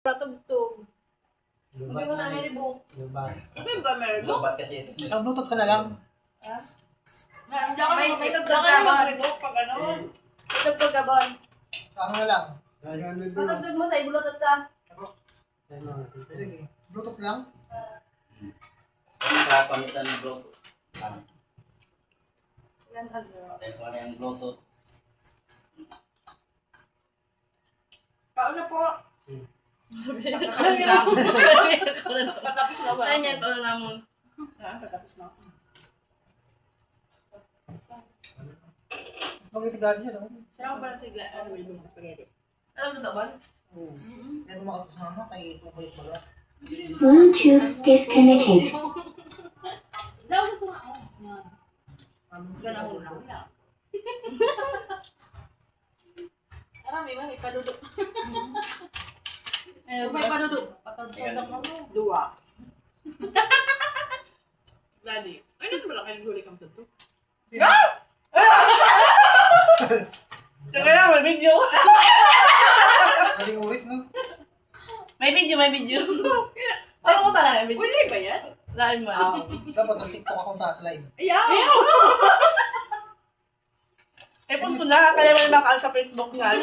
Tugtog. Hindi mo na meribok. Lubat. Hindi ba meribok? Lubat kasi ito. Isang bluetooth ka na lang. May tugtog ka ba? Meribok pag ano? Tugtog ka ba? Ano na lang. Matugtog mo sa ibulutot ka. Sige. Bluetooth lang. Pagkakamitan ng Bluetooth. Yan ano. Telephone na yung Bluetooth. Paano po? Patapos na. Patapos na ba? Ay, niya, ito na naman. Patapos na. Mas magitigaan siya, no? Sarap ba lang sigla? Ano yung mga spaghetti? Alam mo ito ba? Kaya kumakatos mama kay Tungkay pala. Bluetooth disconnected. Daw ito nga. Ganun Ganun lang. Marami ba? May padudok. May padudok. Patudok mo. Dua. Daddy. Ay, ano ba lang kayo huli kang santo? Teka lang, may video. Aling ulit, no? May video. Ano ko talaga, may video? Huli ba yan? Live man. Dapat nag-tiktok ako sa live. Ayaw! Eh, punto na, kaya may makal sa Facebook nga.